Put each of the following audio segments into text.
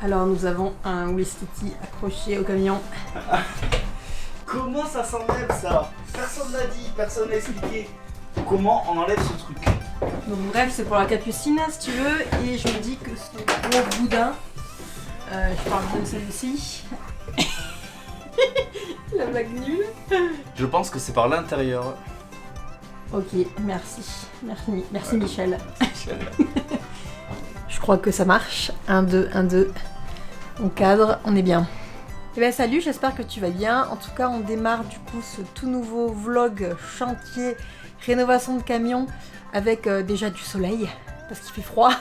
Alors nous avons un Wistiti accroché au camion. Comment ça s'enlève ça? Personne n'a dit, personne n'a expliqué. Comment on enlève ce truc? Donc bref, c'est pour la capucine si tu veux. Et je me dis que ce gros boudin, je parle bien de celui-ci. La blague nulle. Je pense que c'est par l'intérieur. Ok, merci. Merci Michel. Je crois que ça marche. 1, 2, 1, 2. On cadre, on est bien. Eh bien salut, j'espère que tu vas bien. En tout cas, on démarre du coup ce tout nouveau vlog chantier rénovation de camion avec déjà du soleil parce qu'il fait froid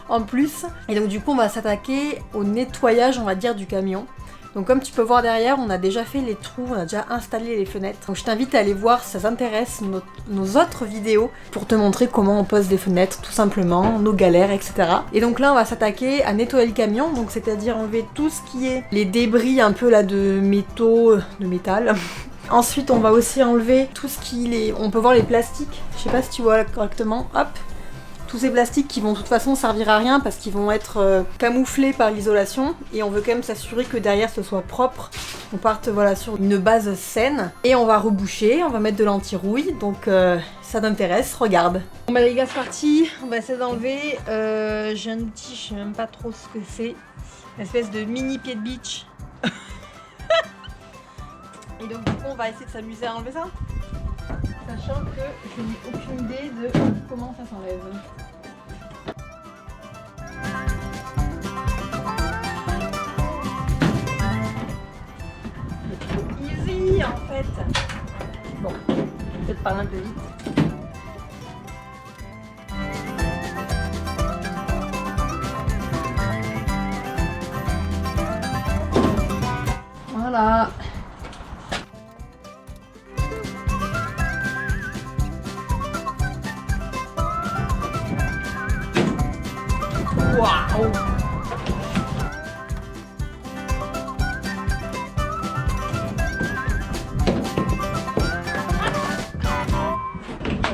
en plus. Et donc du coup, on va s'attaquer au nettoyage, on va dire, du camion. Donc comme tu peux voir derrière, on a déjà fait les trous, on a déjà installé les fenêtres. Donc je t'invite à aller voir si ça t'intéresse nos autres vidéos pour te montrer comment on pose les fenêtres tout simplement, nos galères, etc. Et donc là on va s'attaquer à nettoyer le camion, donc c'est-à-dire enlever tout ce qui est les débris un peu là de métaux, de métal. Ensuite on va aussi enlever tout ce qui est... On peut voir les plastiques, je sais pas si tu vois correctement, hop. Tous ces plastiques qui vont de toute façon servir à rien parce qu'ils vont être camouflés par l'isolation et on veut quand même s'assurer que derrière ce soit propre. On parte voilà sur une base saine et on va reboucher, on va mettre de l'anti-rouille, donc ça t'intéresse, regarde. Bon bah les gars c'est parti, on va essayer d'enlever, j'ai un outil, je sais même pas trop ce que c'est, une espèce de mini pied de beach. Et donc du coup on va essayer de s'amuser à enlever ça, sachant que je n'ai aucune idée de comment ça s'enlève. Easy en fait. Bon, peut-être pas un peu vite. Voilà. Waouh!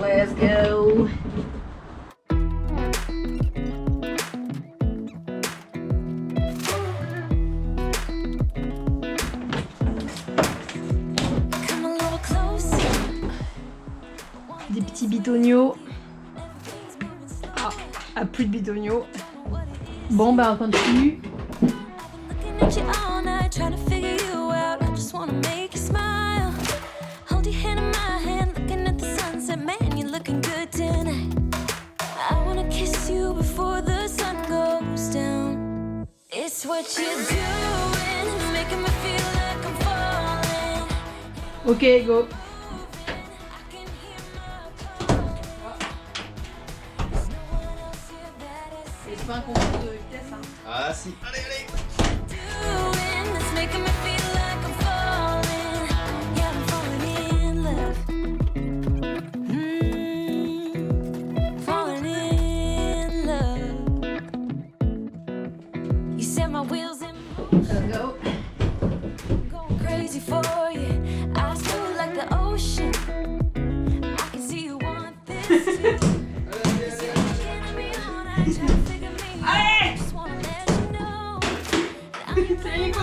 Let's go! Des petits bidonniaux. Ah, plus de bidonniaux. Bon bah on continue. Ok, go. C'est pas un concours de vitesse, hein. Ah si, allez, allez. Let's go. Allez! C'est quoi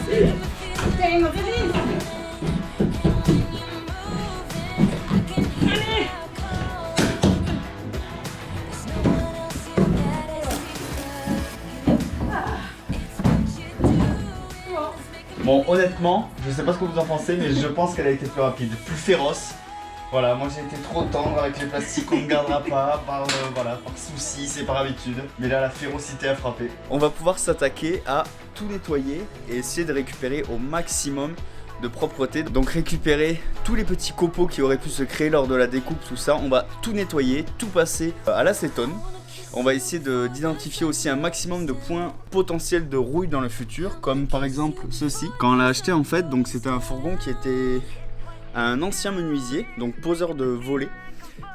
c'est? Putain, il me résiste! Allez! Bon, honnêtement, je sais pas ce que vous en pensez, mais je pense qu'elle a été plus rapide, plus féroce. Voilà, moi j'ai été trop tendre avec les plastiques qu'on ne gardera pas, par souci, c'est par habitude. Mais là, la férocité a frappé. On va pouvoir s'attaquer à tout nettoyer et essayer de récupérer au maximum de propreté. Donc récupérer tous les petits copeaux qui auraient pu se créer lors de la découpe, tout ça. On va tout nettoyer, tout passer à l'acétone. On va essayer d'identifier aussi un maximum de points potentiels de rouille dans le futur, comme par exemple ceci. Quand on l'a acheté en fait, donc c'était un fourgon qui était un ancien menuisier, donc poseur de volets.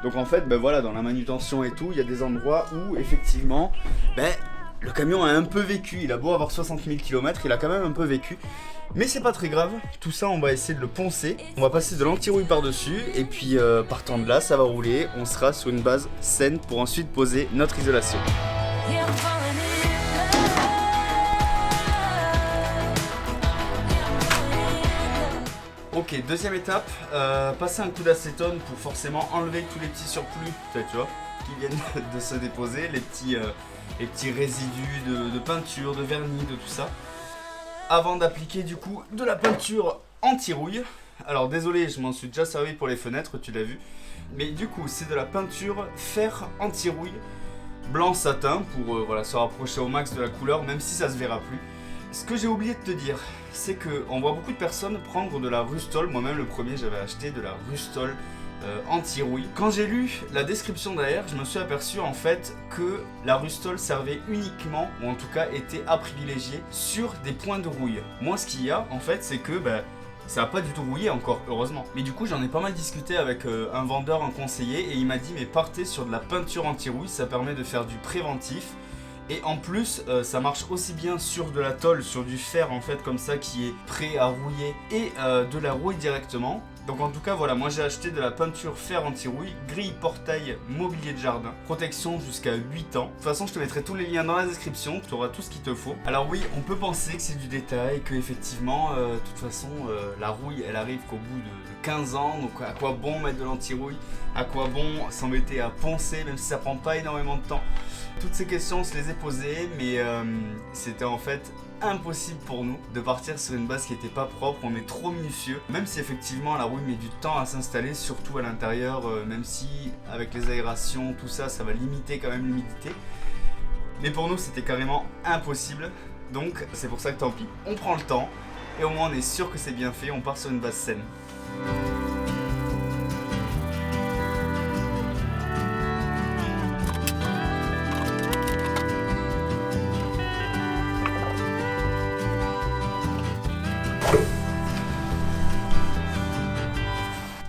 Donc en fait, ben voilà, dans la manutention et tout, il y a des endroits où effectivement, ben, Le camion a un peu vécu, il a beau avoir 60 000 km, il a quand même un peu vécu. Mais c'est pas très grave, tout ça on va essayer de le poncer. On va passer de l'anti-rouille par-dessus et puis partant de là ça va rouler. On sera sur une base saine pour ensuite poser notre isolation. Ok, deuxième étape, passer un coup d'acétone pour forcément enlever tous les petits surplus, tu vois, qui viennent de se déposer, les petits résidus de peinture, de vernis, de tout ça. Avant d'appliquer du coup de la peinture anti-rouille. Alors désolé, je m'en suis déjà servi pour les fenêtres, tu l'as vu. Mais du coup, c'est de la peinture fer anti-rouille, blanc satin, pour voilà, se rapprocher au max de la couleur, même si ça se verra plus. Ce que j'ai oublié de te dire, c'est qu'on voit beaucoup de personnes prendre de la Rustol. Moi-même, le premier, j'avais acheté de la Rustol anti-rouille. Quand j'ai lu la description derrière, je me suis aperçu en fait que la Rustol servait uniquement, ou en tout cas était à privilégier, sur des points de rouille. Moi, ce qu'il y a, en fait, c'est que ça n'a pas du tout rouillé encore, heureusement. Mais du coup, j'en ai pas mal discuté avec un vendeur, un conseiller, et il m'a dit, mais partez sur de la peinture anti-rouille, ça permet de faire du préventif. Et en plus, ça marche aussi bien sur de la tôle, sur du fer en fait comme ça qui est prêt à rouiller et de la rouille directement. Donc en tout cas voilà, moi j'ai acheté de la peinture fer anti-rouille, grille, portail, mobilier de jardin, protection jusqu'à 8 ans. De toute façon je te mettrai tous les liens dans la description, tu auras tout ce qu'il te faut. Alors oui, on peut penser que c'est du détail, que effectivement, de toute façon la rouille elle arrive qu'au bout de 15 ans, donc à quoi bon mettre de l'anti-rouille, à quoi bon s'embêter à poncer même si ça prend pas énormément de temps. Toutes ces questions on se les est posées, mais c'était en fait impossible pour nous de partir sur une base qui n'était pas propre, on est trop minutieux, même si effectivement la rouille met du temps à s'installer, surtout à l'intérieur, même si avec les aérations, tout ça, ça va limiter quand même l'humidité. Mais pour nous c'était carrément impossible, donc c'est pour ça que tant pis, on prend le temps, et au moins on est sûr que c'est bien fait, on part sur une base saine.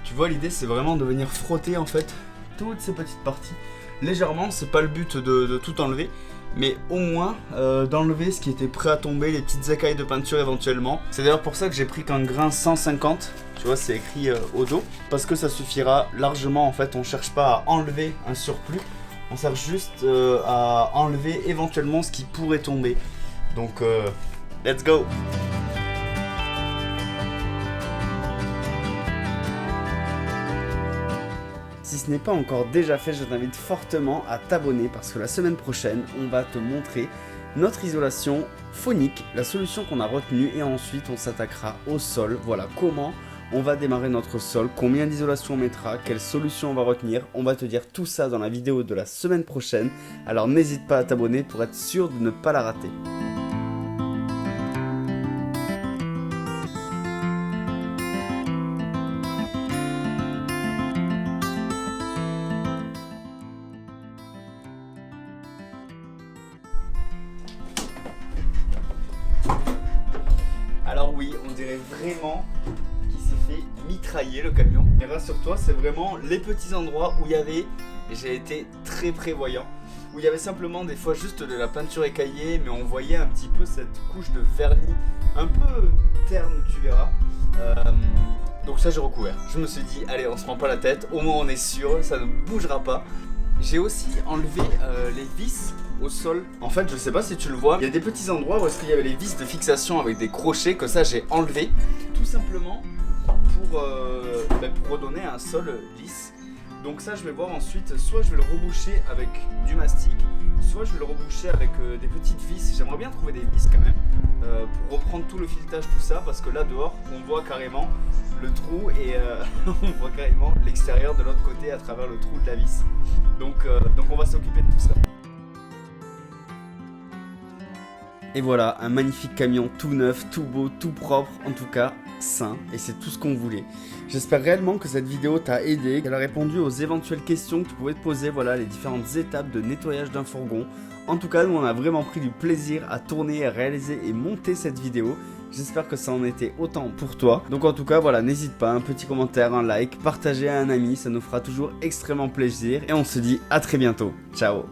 Tu vois, l'idée c'est vraiment de venir frotter en fait toutes ces petites parties légèrement. C'est pas le but de tout enlever, mais au moins d'enlever ce qui était prêt à tomber, les petites écailles de peinture éventuellement. C'est d'ailleurs pour ça que j'ai pris qu'un grain 150, tu vois, c'est écrit au dos, parce que ça suffira largement en fait. On cherche pas à enlever un surplus, on cherche juste à enlever éventuellement ce qui pourrait tomber. Donc let's go. Si ce n'est pas encore déjà fait, je t'invite fortement à t'abonner parce que la semaine prochaine, on va te montrer notre isolation phonique, la solution qu'on a retenue, et ensuite on s'attaquera au sol. Voilà comment on va démarrer notre sol, combien d'isolation on mettra, quelle solution on va retenir. On va te dire tout ça dans la vidéo de la semaine prochaine, alors n'hésite pas à t'abonner pour être sûr de ne pas la rater. Alors oui, on dirait vraiment qu'il s'est fait mitrailler le camion. Mais rassure-toi, c'est vraiment les petits endroits où il y avait, et j'ai été très prévoyant, où il y avait simplement des fois juste de la peinture écaillée, mais on voyait un petit peu cette couche de vernis, un peu terne, tu verras. Donc ça j'ai recouvert. Je me suis dit, allez, on se prend pas la tête, au moins on est sûr, ça ne bougera pas. J'ai aussi enlevé les vis au sol. En fait, je sais pas si tu le vois, il y a des petits endroits où est-ce qu'il y avait les vis de fixation avec des crochets, que ça j'ai enlevé, tout simplement pour redonner un sol lisse. Donc ça je vais voir ensuite, soit je vais le reboucher avec du mastic, soit je vais le reboucher avec des petites vis. J'aimerais bien trouver des vis quand même pour reprendre tout le filetage, tout ça, parce que là dehors on voit carrément le trou et on voit carrément l'extérieur de l'autre côté à travers le trou de la vis. Donc on va s'occuper de tout ça. Et voilà, un magnifique camion tout neuf, tout beau, tout propre, en tout cas sain, et c'est tout ce qu'on voulait. J'espère réellement que cette vidéo t'a aidé, qu'elle a répondu aux éventuelles questions que tu pouvais te poser, voilà les différentes étapes de nettoyage d'un fourgon. En tout cas, nous on a vraiment pris du plaisir à tourner, à réaliser et monter cette vidéo. J'espère que ça en était autant pour toi. Donc en tout cas, voilà, n'hésite pas, un petit commentaire, un like, partager à un ami, ça nous fera toujours extrêmement plaisir. Et on se dit à très bientôt. Ciao.